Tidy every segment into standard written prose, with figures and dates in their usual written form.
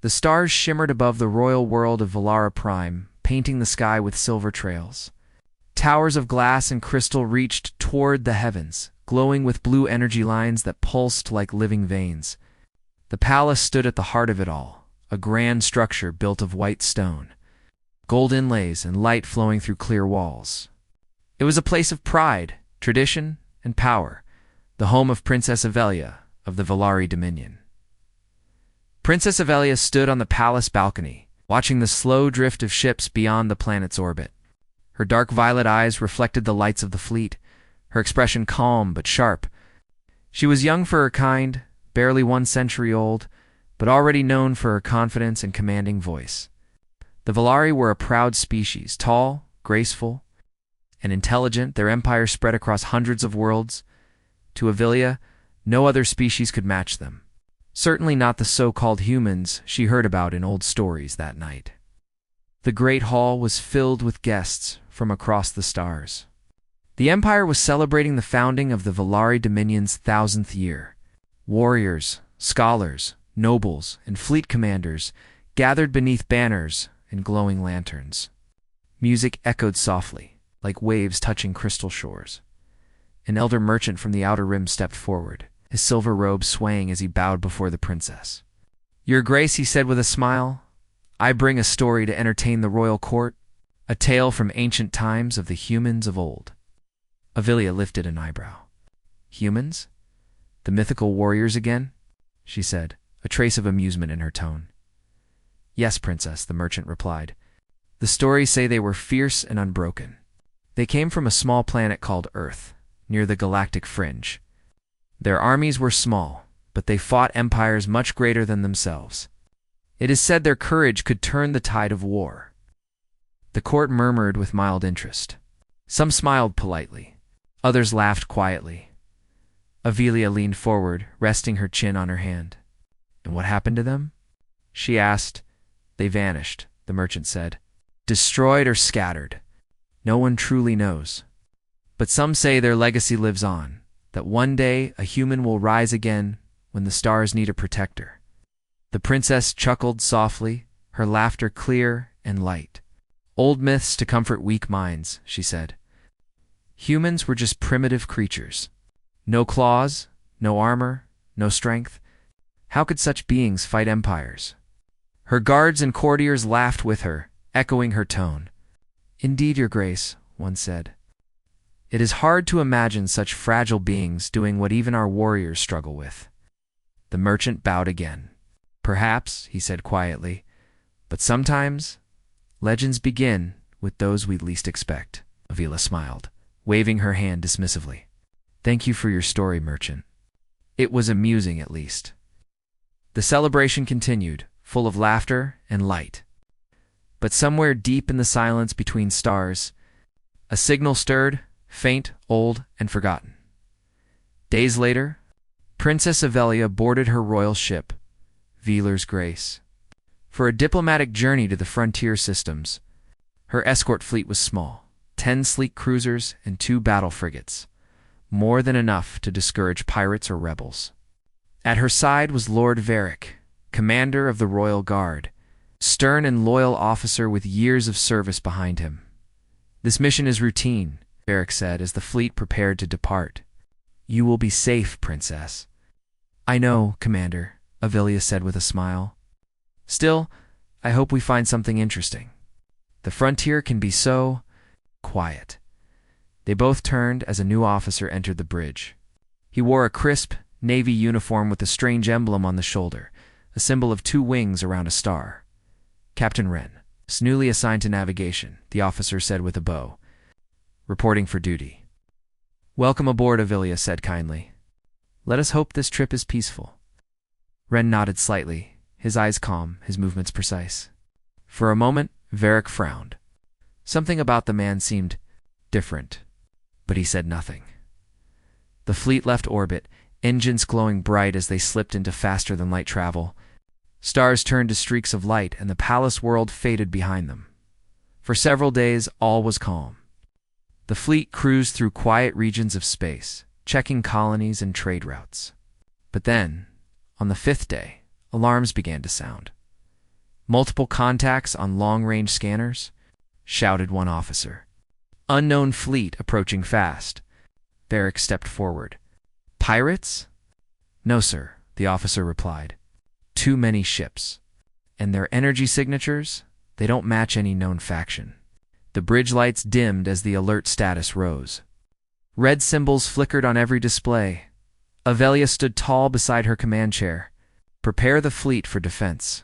The stars shimmered above the royal world of Valara Prime, painting the sky with silver trails. Towers of glass and crystal reached toward the heavens, glowing with blue energy lines that pulsed like living veins. The palace stood at the heart of it all, a grand structure built of white stone, gold inlays and light flowing through clear walls. It was a place of pride, tradition, and power, the home of Princess Avelia of the Valari Dominion. Princess Avelia stood on the palace balcony, watching the slow drift of ships beyond the planet's orbit. Her dark violet eyes reflected the lights of the fleet, her expression calm but sharp. She was young for her kind, barely 1 century old, but already known for her confidence and commanding voice. The Valari were a proud species, tall, graceful, and intelligent. Their empire spread across hundreds of worlds. To Avelia, no other species could match them. Certainly not the so-called humans she heard about in old stories that night. The great hall was filled with guests from across the stars. The Empire was celebrating the founding of the Valari Dominion's 1000th year. Warriors, scholars, nobles, and fleet commanders gathered beneath banners and glowing lanterns. Music echoed softly, like waves touching crystal shores. An elder merchant from the Outer Rim stepped forward, his silver robe swaying as he bowed before the princess. "Your Grace," he said with a smile, "I bring a story to entertain the royal court, a tale from ancient times of the humans of old." Avelia lifted an eyebrow. "Humans? The mythical warriors again?" she said, a trace of amusement in her tone. "Yes, princess," the merchant replied. "The stories say they were fierce and unbroken. They came from a small planet called Earth, near the galactic fringe. Their armies were small, but they fought empires much greater than themselves. It is said their courage could turn the tide of war." The court murmured with mild interest. Some smiled politely. Others laughed quietly. Avelia leaned forward, resting her chin on her hand. "And what happened to them?" she asked. "They vanished," the merchant said. "Destroyed or scattered. No one truly knows. But some say their legacy lives on, that one day a human will rise again when the stars need a protector." The princess chuckled softly, her laughter clear and light. "Old myths to comfort weak minds," she said. "Humans were just primitive creatures. No claws, no armor, no strength. How could such beings fight empires?" Her guards and courtiers laughed with her, echoing her tone. "Indeed, Your Grace," one said. "It is hard to imagine such fragile beings doing what even our warriors struggle with." The merchant bowed again. "Perhaps," he said quietly, "but sometimes legends begin with those we least expect." Avelia smiled, waving her hand dismissively. "Thank you for your story, merchant. It was amusing, at least." The celebration continued, full of laughter and light. But somewhere deep in the silence between stars, a signal stirred, faint, old, and forgotten. Days later, Princess Avelia boarded her royal ship, Velar's Grace, for a diplomatic journey to the frontier systems. Her escort fleet was small, 10 sleek cruisers and 2 battle frigates, more than enough to discourage pirates or rebels. At her side was Lord Varric, commander of the Royal Guard, stern and loyal officer with years of service behind him. "This mission is routine," Varric said as the fleet prepared to depart. "You will be safe, princess." "I know, Commander," Avelia said with a smile. "Still, I hope we find something interesting. The frontier can be so quiet." They both turned as a new officer entered the bridge. He wore a crisp, navy uniform with a strange emblem on the shoulder, a symbol of 2 wings around a star. "Captain Wren, newly assigned to navigation," the officer said with a bow. "Reporting for duty." "Welcome aboard," Avelia said kindly. "Let us hope this trip is peaceful." Wren nodded slightly, his eyes calm, his movements precise. For a moment, Varric frowned. Something about the man seemed different, but he said nothing. The fleet left orbit, engines glowing bright as they slipped into faster-than-light travel. Stars turned to streaks of light, and the palace world faded behind them. For several days, all was calm. The fleet cruised through quiet regions of space, checking colonies and trade routes. But then, on the 5th day, alarms began to sound. Multiple contacts on long-range scanners? Shouted one officer. Unknown fleet approaching fast. Varric stepped forward. Pirates? No, sir, the officer replied. Too many ships. And their energy signatures? They don't match any known faction. The bridge lights dimmed as the alert status rose. Red symbols flickered on every display. Avelia stood tall beside her command chair. Prepare the fleet for defense.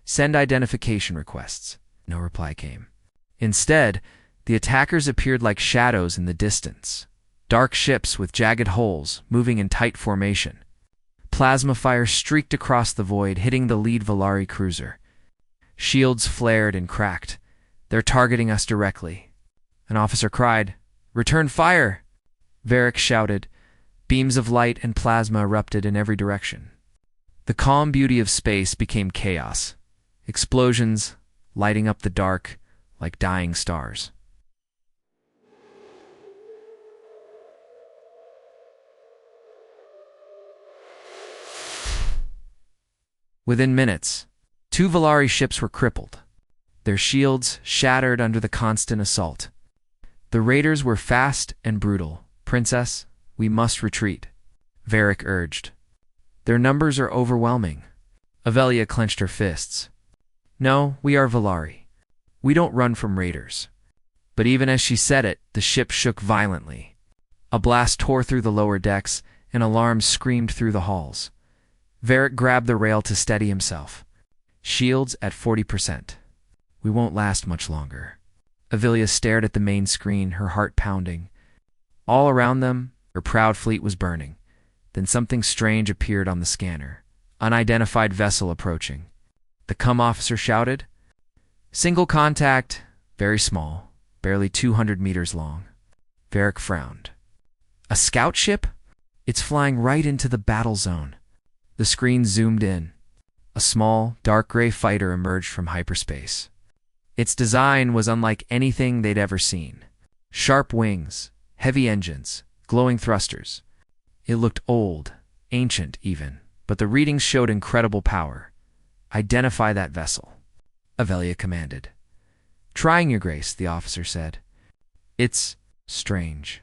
Send identification requests. No reply came. Instead, the attackers appeared like shadows in the distance. Dark ships with jagged holes, moving in tight formation. Plasma fire streaked across the void, hitting the lead Volari cruiser. Shields flared and cracked. They're targeting us directly. An officer cried, "Return fire!" Varric shouted. Beams of light and plasma erupted in every direction. The calm beauty of space became chaos. Explosions, lighting up the dark like dying stars. Within minutes, 2 Volari ships were crippled, their shields shattered under the constant assault. The raiders were fast and brutal. Princess, we must retreat, Varric urged. Their numbers are overwhelming. Avelia clenched her fists. No, we are Volari. We don't run from raiders. But even as she said it, the ship shook violently. A blast tore through the lower decks, and alarms screamed through the halls. Varric grabbed the rail to steady himself. Shields at 40%. We won't last much longer. Avelia stared at the main screen, her heart pounding. All around them, her proud fleet was burning. Then something strange appeared on the scanner. Unidentified vessel approaching. The comm officer shouted. Single contact, very small, barely 200 meters long. Varric frowned. A scout ship? It's flying right into the battle zone. The screen zoomed in. A small, dark gray fighter emerged from hyperspace. Its design was unlike anything they'd ever seen. Sharp wings, heavy engines, glowing thrusters. It looked old, ancient even, but the readings showed incredible power. Identify that vessel, Avelia commanded. Trying, Your Grace, the officer said. It's strange.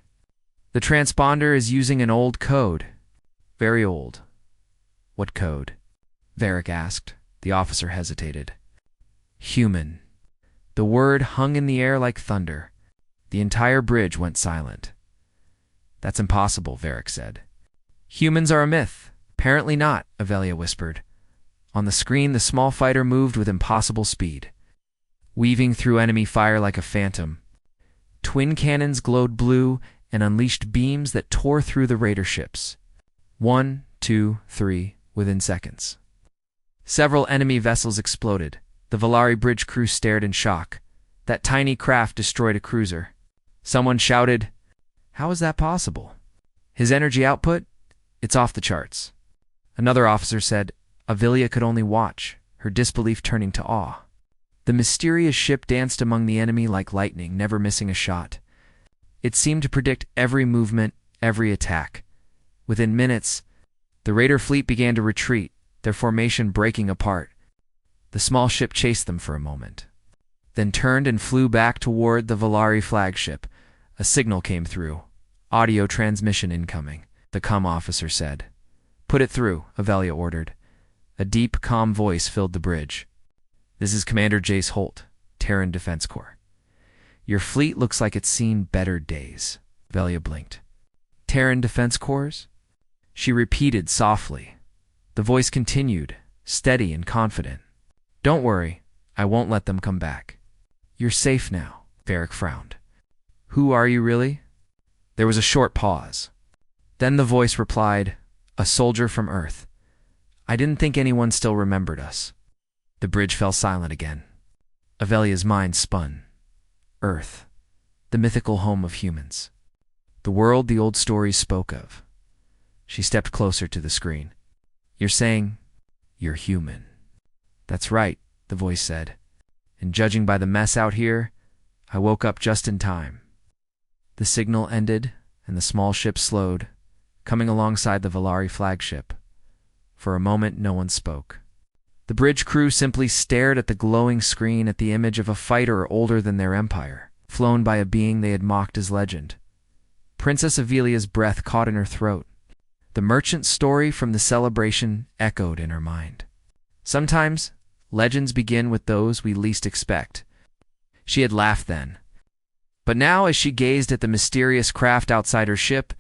The transponder is using an old code. Very old. What code? Varric asked. The officer hesitated. Human. The word hung in the air like thunder. The entire bridge went silent. That's impossible, Varric said. Humans are a myth. Apparently not, Avelia whispered. On the screen, the small fighter moved with impossible speed, weaving through enemy fire like a phantom. Twin cannons glowed blue and unleashed beams that tore through the raider ships. 1, 2, 3, within seconds. Several enemy vessels exploded. The Volari bridge crew stared in shock. That tiny craft destroyed a cruiser. Someone shouted, How is that possible? His energy output? It's off the charts. Another officer said, Avelia could only watch, her disbelief turning to awe. The mysterious ship danced among the enemy like lightning, never missing a shot. It seemed to predict every movement, every attack. Within minutes, the raider fleet began to retreat, their formation breaking apart. The small ship chased them for a moment, then turned and flew back toward the Volari flagship. A signal came through. Audio transmission incoming, the comm officer said. Put it through, Avelia ordered. A deep, calm voice filled the bridge. This is Commander Jace Holt, Terran Defense Corps. Your fleet looks like it's seen better days. Avelia blinked. Terran Defense Corps? She repeated softly. The voice continued, steady and confident. Don't worry, I won't let them come back. You're safe now, Varric frowned. Who are you really? There was a short pause. Then the voice replied, A soldier from Earth. I didn't think anyone still remembered us. The bridge fell silent again. Avelia's mind spun. Earth, the mythical home of humans. The world the old stories spoke of. She stepped closer to the screen. You're saying, you're human. That's right, the voice said. And judging by the mess out here, I woke up just in time. The signal ended, and the small ship slowed, coming alongside the Volari flagship. For a moment, no one spoke. The bridge crew simply stared at the glowing screen at the image of a fighter older than their empire, flown by a being they had mocked as legend. Princess Avelia's breath caught in her throat. The merchant's story from the celebration echoed in her mind. Sometimes, legends begin with those we least expect. She had laughed then. But now, as she gazed at the mysterious craft outside her ship,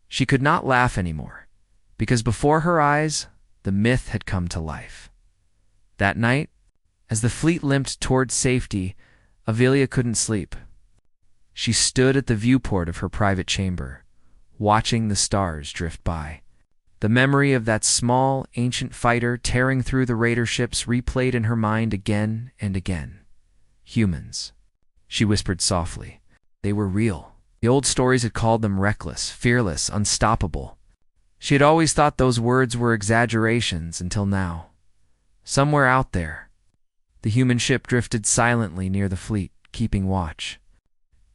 she could not laugh anymore, because before her eyes, the myth had come to life. That night, as the fleet limped toward safety, Avelia couldn't sleep. She stood at the viewport of her private chamber, watching the stars drift by. The memory of that small, ancient fighter tearing through the raider ships replayed in her mind again and again. Humans, she whispered softly. They were real. The old stories had called them reckless, fearless, unstoppable. She had always thought those words were exaggerations until now. Somewhere out there, the human ship drifted silently near the fleet, keeping watch.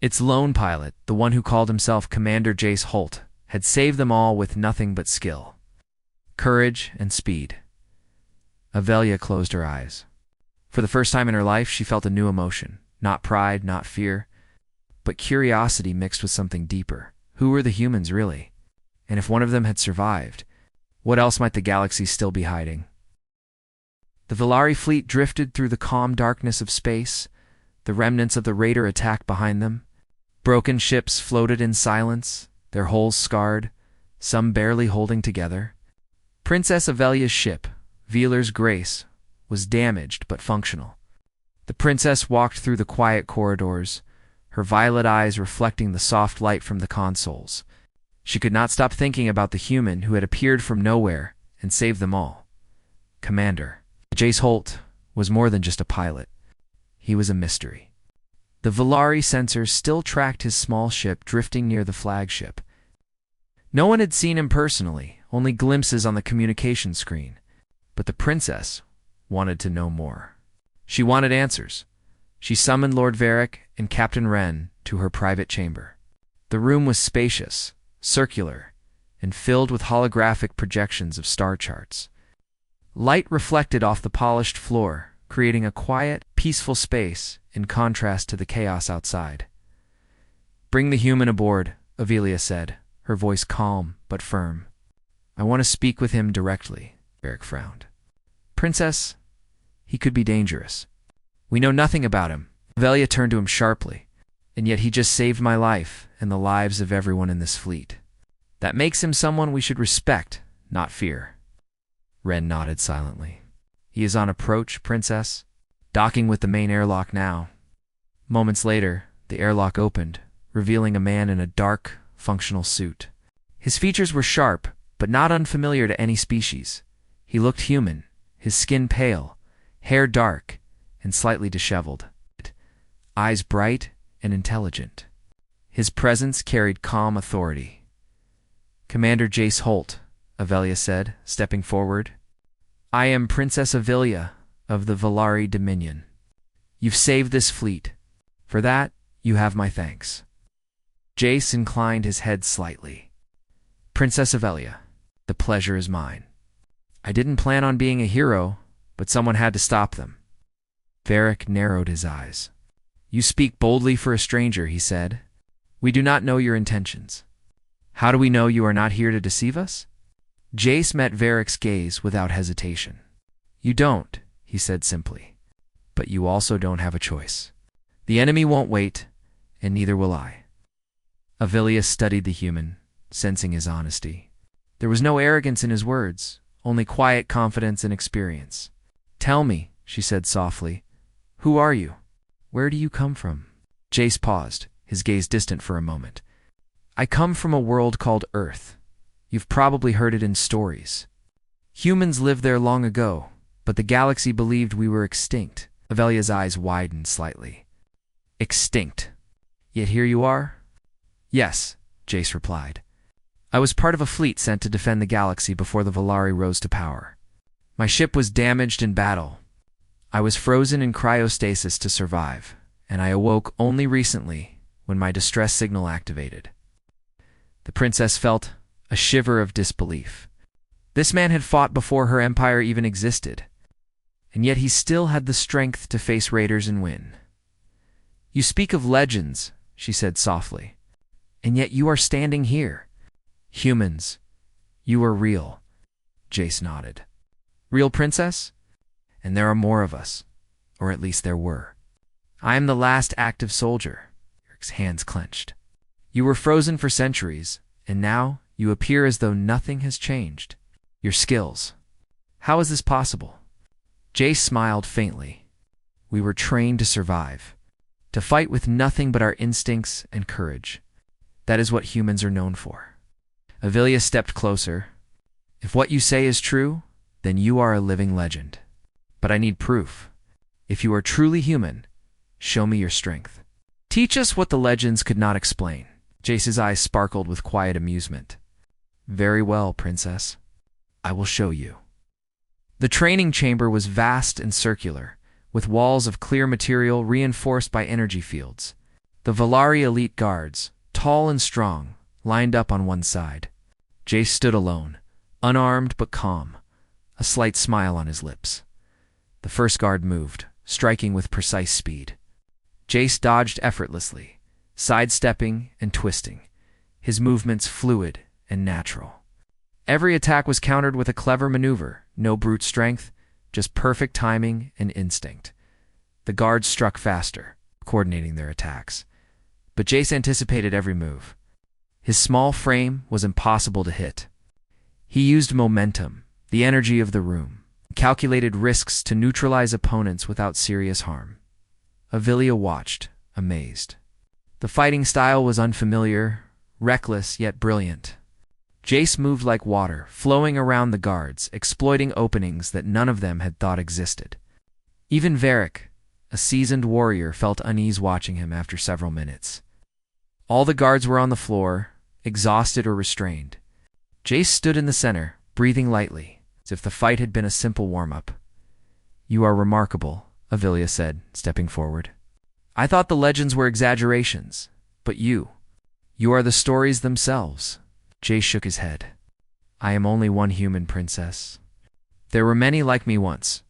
Its lone pilot, the one who called himself Commander Jace Holt, had saved them all with nothing but skill, courage, and speed. Avelia closed her eyes. For the first time in her life, she felt a new emotion. Not pride, not fear, but curiosity mixed with something deeper. Who were the humans, really? And if one of them had survived, what else might the galaxy still be hiding? The Velari fleet drifted through the calm darkness of space, the remnants of the raider attack behind them. Broken ships floated in silence, their hulls scarred, some barely holding together. Princess Avelia's ship, Veeler's Grace, was damaged but functional. The princess walked through the quiet corridors, her violet eyes reflecting the soft light from the consoles. She could not stop thinking about the human who had appeared from nowhere and saved them all. Commander Jace Holt was more than just a pilot. He was a mystery. The Velari sensors still tracked his small ship drifting near the flagship. No one had seen him personally, only glimpses on the communication screen. But the princess wanted to know more. She wanted answers. She summoned Lord Varric and Captain Wren to her private chamber. The room was spacious, circular, and filled with holographic projections of star charts. Light reflected off the polished floor, creating a quiet, peaceful space in contrast to the chaos outside. "Bring the human aboard," Avelia said, her voice calm but firm. "I want to speak with him directly." Varric frowned. "Princess, he could be dangerous. We know nothing about him." Avelia turned to him sharply. "And yet he just saved my life and the lives of everyone in this fleet. That makes him someone we should respect, not fear." Wren nodded silently. "He is on approach, Princess. Docking with the main airlock now." Moments later, the airlock opened, revealing a man in a dark, functional suit. His features were sharp, but not unfamiliar to any species. He looked human, his skin pale, hair dark, and slightly disheveled. Eyes bright and intelligent. His presence carried calm authority. "Commander Jace Holt," Avelia said, stepping forward. "I am Princess Avelia of the Velari Dominion. You've saved this fleet. For that, you have my thanks." Jace inclined his head slightly. "Princess Avelia, the pleasure is mine. I didn't plan on being a hero, but someone had to stop them." Varric narrowed his eyes. "You speak boldly for a stranger," he said. "We do not know your intentions. How do we know you are not here to deceive us?" Jace met Varric's gaze without hesitation. "You don't," he said simply. "But you also don't have a choice. The enemy won't wait, and neither will I." Avelia studied the human, sensing his honesty. There was no arrogance in his words, only quiet confidence and experience. "Tell me," she said softly, "who are you? Where do you come from?" Jace paused, his gaze distant for a moment. "I come from a world called Earth. You've probably heard it in stories. Humans lived there long ago, but the galaxy believed we were extinct." Avelia's eyes widened slightly. "Extinct. Yet here you are?" "Yes," Jace replied. "I was part of a fleet sent to defend the galaxy before the Velari rose to power. My ship was damaged in battle. I was frozen in cryostasis to survive, and I awoke only recently when my distress signal activated." The princess felt a shiver of disbelief. This man had fought before her empire even existed. and yet he still had the strength to face raiders and win. "You speak of legends," she said softly, "and yet you are standing here. Humans, you are real." Jace nodded. "Real, princess? And there are more of us, or at least there were. I am the last active soldier." Eric's hands clenched. "You were frozen for centuries, and now you appear as though nothing has changed. Your skills. How is this possible?" Jace smiled faintly. "We were trained to survive, to fight with nothing but our instincts and courage. That is what humans are known for." Avilia stepped closer. "If what you say is true, then you are a living legend. But I need proof. If you are truly human, show me your strength. Teach us what the legends could not explain." Jace's eyes sparkled with quiet amusement. "Very well, princess. I will show you." The training chamber was vast and circular, with walls of clear material reinforced by energy fields. The Valari elite guards, tall and strong, lined up on one side. Jace stood alone, unarmed but calm, a slight smile on his lips. The first guard moved, striking with precise speed. Jace dodged effortlessly, sidestepping and twisting, his movements fluid and natural. Every attack was countered with a clever maneuver, no brute strength, just perfect timing and instinct. The guards struck faster, coordinating their attacks. But Jace anticipated every move. His small frame was impossible to hit. He used momentum, the energy of the room, calculated risks to neutralize opponents without serious harm. Avilia watched, amazed. The fighting style was unfamiliar, reckless yet brilliant. Jace moved like water, flowing around the guards, exploiting openings that none of them had thought existed. Even Varric, a seasoned warrior, felt unease watching him after several minutes. All the guards were on the floor, exhausted or restrained. Jace stood in the center, breathing lightly, as if the fight had been a simple warm-up. "You are remarkable," Avilia said, stepping forward. "I thought the legends were exaggerations, but you are the stories themselves." Jace shook his head. "I am only one human, princess. There were many like me once.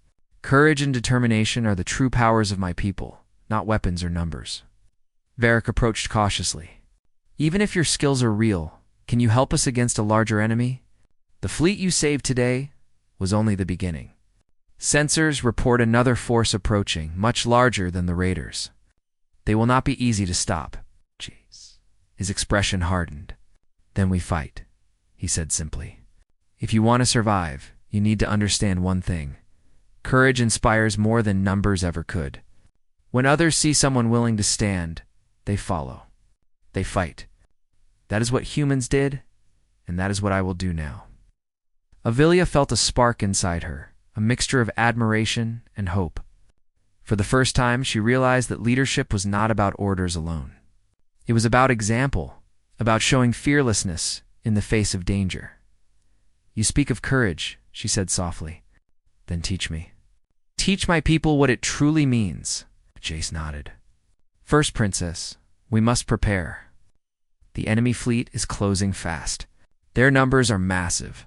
Courage and determination are the true powers of my people, not weapons or numbers." Varric approached cautiously. "Even if your skills are real, can you help us against a larger enemy? The fleet you saved today was only the beginning. Sensors report another force approaching, much larger than the raiders. They will not be easy to stop." Jeez. His expression hardened. "Then we fight," he said simply. "If you want to survive, you need to understand one thing. Courage inspires more than numbers ever could. When others see someone willing to stand, they follow. They fight. That is what humans did, and that is what I will do now." Avilia felt a spark inside her, a mixture of admiration and hope. For the first time, she realized that leadership was not about orders alone. It was about example, about showing fearlessness in the face of danger. "You speak of courage," she said softly. "Then teach me. Teach my people what it truly means." Jace nodded. "First, princess, we must prepare. The enemy fleet is closing fast. Their numbers are massive,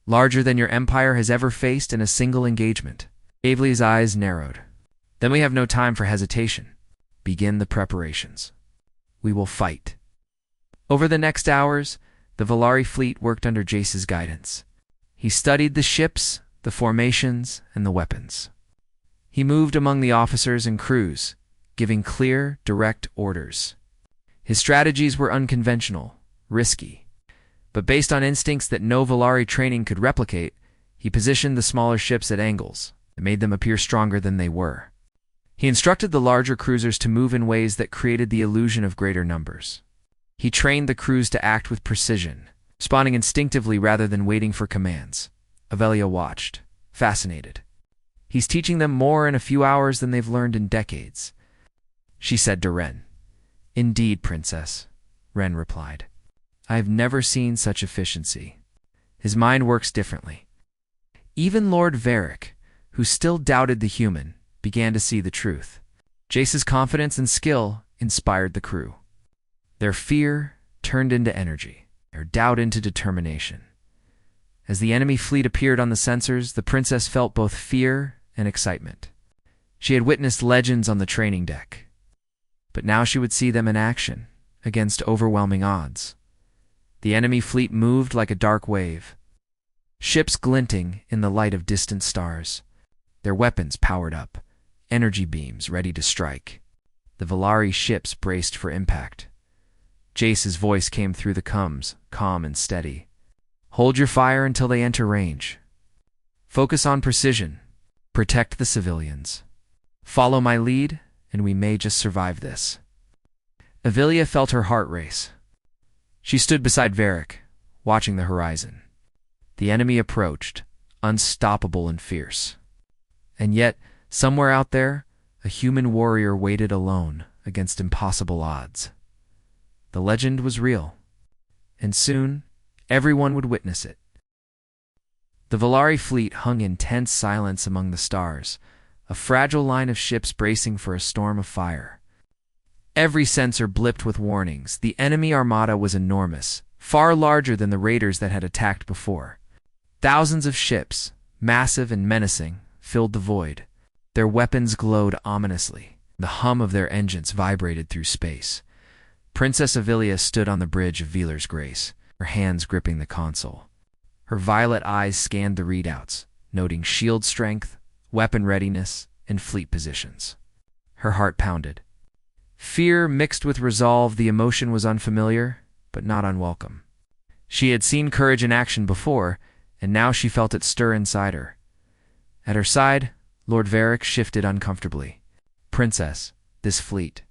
larger than your empire has ever faced in a single engagement." Avely's eyes narrowed. "Then we have no time for hesitation. Begin the preparations. We will fight." Over the next hours, the Valari fleet worked under Jace's guidance. He studied the ships, the formations, and the weapons. He moved among the officers and crews, giving clear, direct orders. His strategies were unconventional, risky, but based on instincts that no Valari training could replicate, he positioned the smaller ships at angles and made them appear stronger than they were. He instructed the larger cruisers to move in ways that created the illusion of greater numbers. He trained the crews to act with precision, responding instinctively rather than waiting for commands. Avilia watched, fascinated. "He's teaching them more in a few hours than they've learned in decades," she said to Ren. "Indeed, princess," Ren replied. "I have never seen such efficiency. His mind works differently." Even Lord Varric, who still doubted the human, began to see the truth. Jace's confidence and skill inspired the crew. Their fear turned into energy, their doubt into determination. As the enemy fleet appeared on the sensors, the princess felt both fear and excitement. She had witnessed legends on the training deck, but now she would see them in action, against overwhelming odds. The enemy fleet moved like a dark wave, ships glinting in the light of distant stars, their weapons powered up, energy beams ready to strike. The Volari ships braced for impact. Jace's voice came through the comms, calm and steady. Hold your fire until they enter range. Focus on precision. Protect the civilians. Follow my lead, and we may just survive this. Avilia felt her heart race. She stood beside Varric, watching the horizon. The enemy approached, unstoppable and fierce. And yet, somewhere out there, a human warrior waited alone against impossible odds. The legend was real, and soon everyone would witness it. The Volari fleet hung in tense silence among the stars, a fragile line of ships bracing for a storm of fire. Every sensor blipped with warnings. The enemy armada was enormous, far larger than the raiders that had attacked before. Thousands of ships, massive and menacing, filled the void. Their weapons glowed ominously. The hum of their engines vibrated through space. Princess Avilia stood on the bridge of Velar's Grace, her hands gripping the console. Her violet eyes scanned the readouts, noting shield strength, weapon readiness, and fleet positions. Her heart pounded. Fear mixed with resolve, the emotion was unfamiliar, but not unwelcome. She had seen courage in action before, and now she felt it stir inside her. At her side, Lord Varric shifted uncomfortably. Princess, this fleet.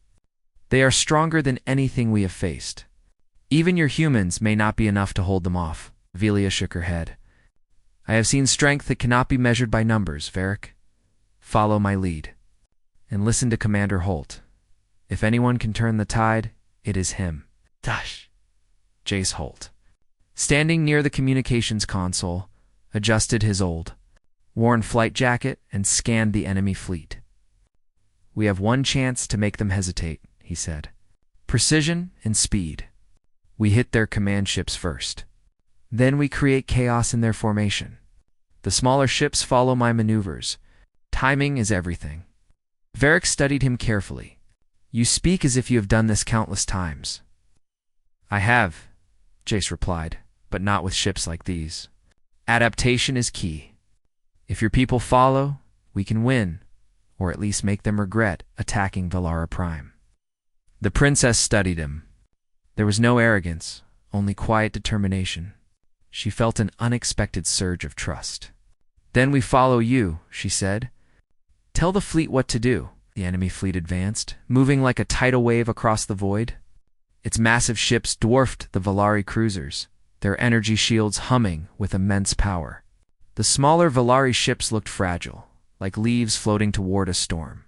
They are stronger than anything we have faced. Even your humans may not be enough to hold them off. Avilia shook her head. I have seen strength that cannot be measured by numbers, Varric. Follow my lead. And listen to Commander Holt. If anyone can turn the tide, it is him. Tush! Jace Holt, standing near the communications console, adjusted his old, worn flight jacket and scanned the enemy fleet. We have one chance to make them hesitate, he said. Precision and speed. We hit their command ships first. Then we create chaos in their formation. The smaller ships follow my maneuvers. Timing is everything. Varric studied him carefully. You speak as if you have done this countless times. I have, Jace replied, but not with ships like these. Adaptation is key. If your people follow, we can win, or at least make them regret attacking Valara Prime. The princess studied him. There was no arrogance, only quiet determination. She felt an unexpected surge of trust. Then we follow you, she said. Tell the fleet what to do. The enemy fleet advanced, moving like a tidal wave across the void. Its massive ships dwarfed the Volari cruisers, their energy shields humming with immense power. The smaller Volari ships looked fragile, like leaves floating toward a storm.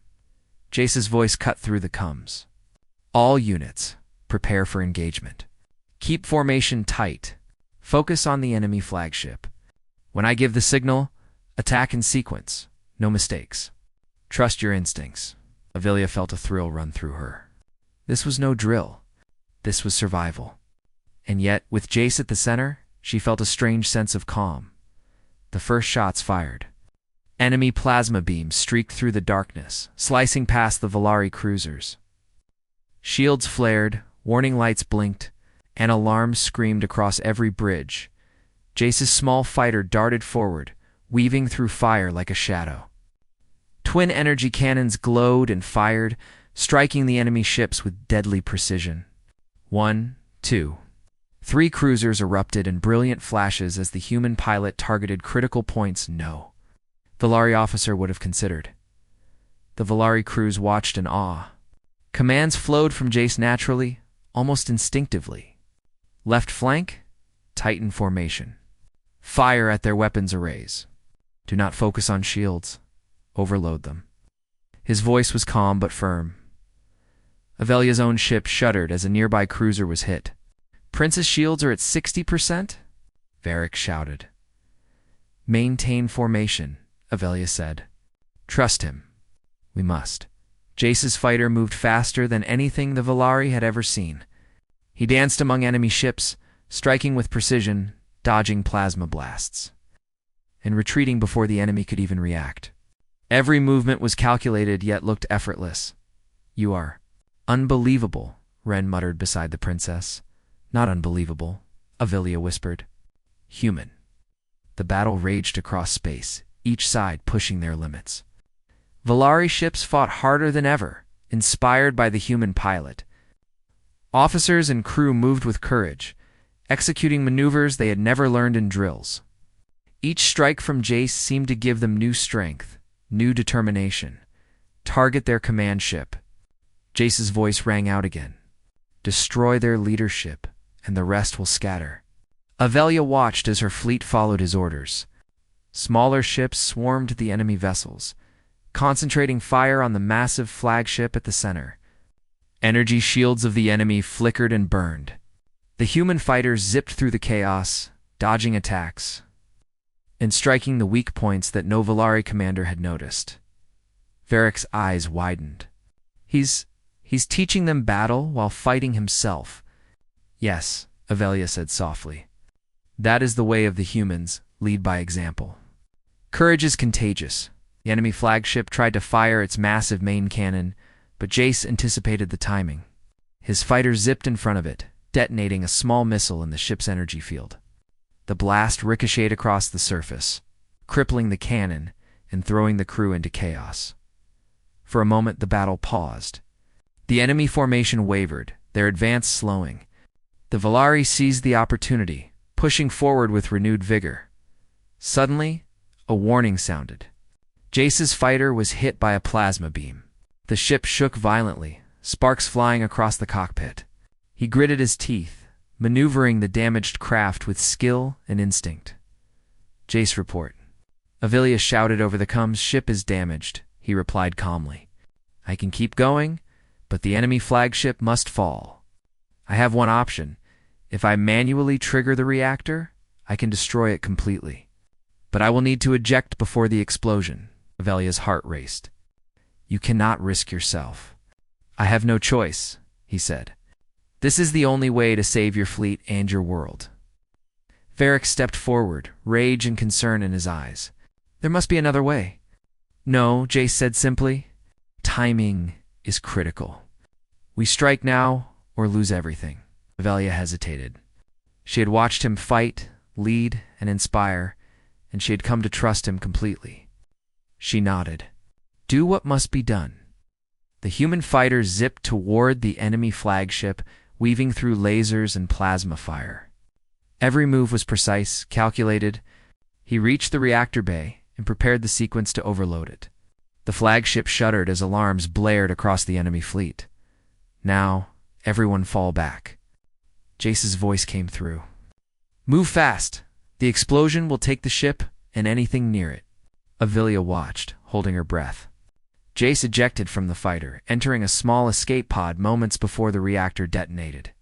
Jace's voice cut through the comms. All units, prepare for engagement. Keep formation tight. Focus on the enemy flagship. When I give the signal, attack in sequence. No mistakes. Trust your instincts. Avilia felt a thrill run through her. This was no drill. This was survival. And yet, with Jace at the center, she felt a strange sense of calm. The first shots fired. Enemy plasma beams streaked through the darkness, slicing past the Volari cruisers. Shields flared, warning lights blinked, and alarms screamed across every bridge. Jace's small fighter darted forward, weaving through fire like a shadow. Twin energy cannons glowed and fired, striking the enemy ships with deadly precision. 1, 2, 3 cruisers erupted in brilliant flashes as the human pilot targeted critical points. No Volari officer would have considered. The Volari crews watched in awe. Commands flowed from Jace naturally, almost instinctively. Left flank, tighten formation. Fire at their weapons arrays. Do not focus on shields. Overload them. His voice was calm but firm. Avelia's own ship shuddered as a nearby cruiser was hit. Prince's shields are at 60%? Varric shouted. Maintain formation, Avilia said. Trust him. We must. Jace's fighter moved faster than anything the Volari had ever seen. He danced among enemy ships, striking with precision, dodging plasma blasts, and retreating before the enemy could even react. Every movement was calculated yet looked effortless. "You are unbelievable," Ren muttered beside the princess. "Not unbelievable," Avilia whispered. "Human." The battle raged across space, each side pushing their limits. Valari ships fought harder than ever, inspired by the human pilot. Officers and crew moved with courage, executing maneuvers they had never learned in drills. Each strike from Jace seemed to give them new strength, new determination. "Target their command ship." Jace's voice rang out again. "Destroy their leadership, and the rest will scatter." Avelia watched as her fleet followed his orders. Smaller ships swarmed the enemy vessels, concentrating fire on the massive flagship at the center. Energy shields of the enemy flickered and burned. The human fighters zipped through the chaos, dodging attacks and striking the weak points that no Valari commander had noticed. Varric's eyes widened. He's teaching them battle while fighting himself." "Yes," Avelia said softly. "That is the way of the humans, lead by example." Courage is contagious. The enemy flagship tried to fire its massive main cannon, but Jace anticipated the timing. His fighter zipped in front of it, detonating a small missile in the ship's energy field. The blast ricocheted across the surface, crippling the cannon and throwing the crew into chaos. For a moment, the battle paused. The enemy formation wavered, their advance slowing. The Valari seized the opportunity, pushing forward with renewed vigor. Suddenly, a warning sounded. Jace's fighter was hit by a plasma beam. The ship shook violently, sparks flying across the cockpit. He gritted his teeth, maneuvering the damaged craft with skill and instinct. "Jace, report." Avilia shouted over the comms. "Ship is damaged," he replied calmly. "I can keep going, but the enemy flagship must fall. I have one option. If I manually trigger the reactor, I can destroy it completely. But I will need to eject before the explosion." Avelia's heart raced. "You cannot risk yourself." "I have no choice," he said. "This is the only way to save your fleet and your world." Varric stepped forward, rage and concern in his eyes. "There must be another way." "No," Jace said simply. "Timing is critical. We strike now or lose everything." Avelia hesitated. She had watched him fight, lead, and inspire, and she had come to trust him completely. She nodded. "Do what must be done." The human fighter zipped toward the enemy flagship, weaving through lasers and plasma fire. Every move was precise, calculated. He reached the reactor bay and prepared the sequence to overload it. The flagship shuddered as alarms blared across the enemy fleet. "Now, everyone fall back." Jace's voice came through. "Move fast. The explosion will take the ship and anything near it." Avilia watched, holding her breath. Jace ejected from the fighter, entering a small escape pod moments before the reactor detonated.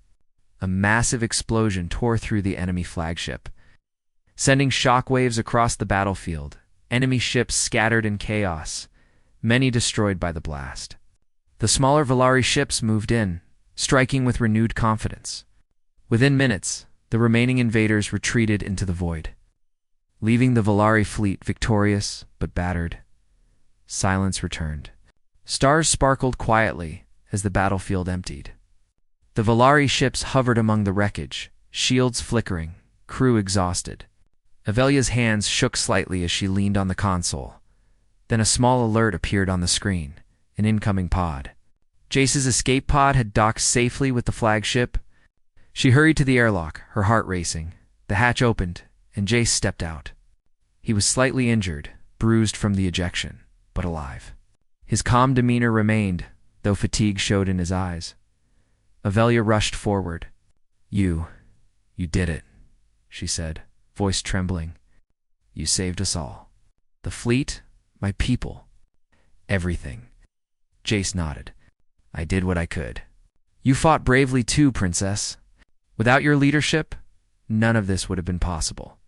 A massive explosion tore through the enemy flagship, sending shockwaves across the battlefield. Enemy ships scattered in chaos, many destroyed by the blast. The smaller Valari ships moved in, striking with renewed confidence. Within minutes, the remaining invaders retreated into the void, leaving the Valari fleet victorious but battered. Silence returned. Stars sparkled quietly as the battlefield emptied. The Valari ships hovered among the wreckage, shields flickering, crew exhausted. Avelia's hands shook slightly as she leaned on the console. Then a small alert appeared on the screen, an incoming pod. Jace's escape pod had docked safely with the flagship. She hurried to the airlock, her heart racing. The hatch opened, and Jace stepped out. He was slightly injured, bruised from the ejection, but alive. His calm demeanor remained, though fatigue showed in his eyes. Avelia rushed forward. You did it," she said, voice trembling. "You saved us all. The fleet, my people, everything." Jace nodded. "I did what I could." "You fought bravely too, Princess. Without your leadership, none of this would have been possible."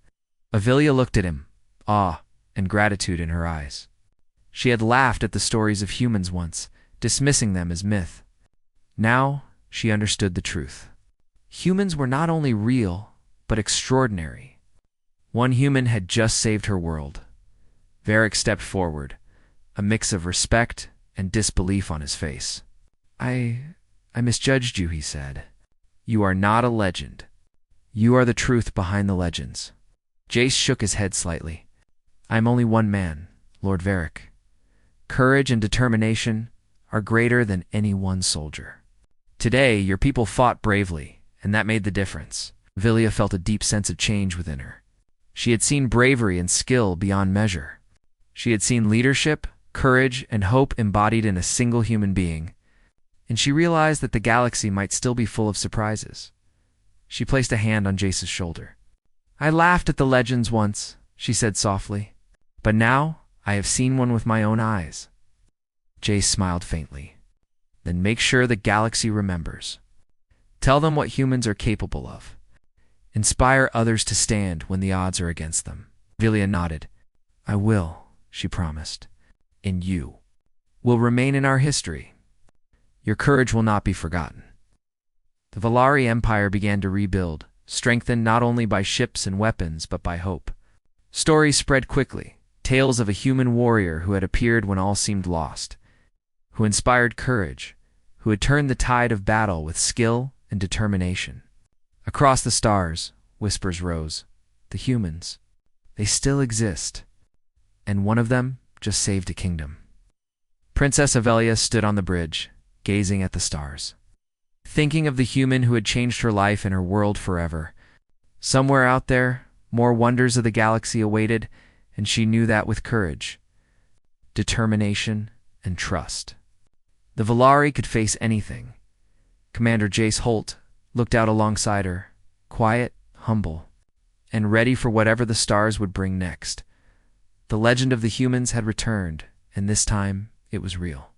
Avilia looked at him, awe and gratitude in her eyes. She had laughed at the stories of humans once, dismissing them as myth. Now she understood the truth. Humans were not only real, but extraordinary. One human had just saved her world. Varric stepped forward, a mix of respect and disbelief on his face. I misjudged you, he said. You are not a legend. You are the truth behind the legends. Jace shook his head slightly. I am only one man, Lord Varric. Courage and determination are greater than any one soldier. Today, your people fought bravely, and that made the difference. Villia felt a deep sense of change within her. She had seen bravery and skill beyond measure. She had seen leadership, courage, and hope embodied in a single human being, and she realized that the galaxy might still be full of surprises. She placed a hand on Jace's shoulder. I laughed at the legends once, she said softly, but now I have seen one with my own eyes. Jace smiled faintly. Then make sure the galaxy remembers. Tell them what humans are capable of. Inspire others to stand when the odds are against them. Villia nodded. I will, she promised. And you will remain in our history. Your courage will not be forgotten. The Valari Empire began to rebuild, strengthened not only by ships and weapons, but by hope. Stories spread quickly, tales of a human warrior who had appeared when all seemed lost, who inspired courage, who had turned the tide of battle with skill and determination. Across the stars, whispers rose. The humans, they still exist, and one of them just saved a kingdom. Princess Avelia stood on the bridge, gazing at the stars, thinking of the human who had changed her life and her world forever. Somewhere out there, more wonders of the galaxy awaited, and she knew that with courage, determination, and trust. The Valari could face anything. Commander Jace Holt looked out alongside her, quiet, humble, and ready for whatever the stars would bring next. The legend of the humans had returned, and this time it was real.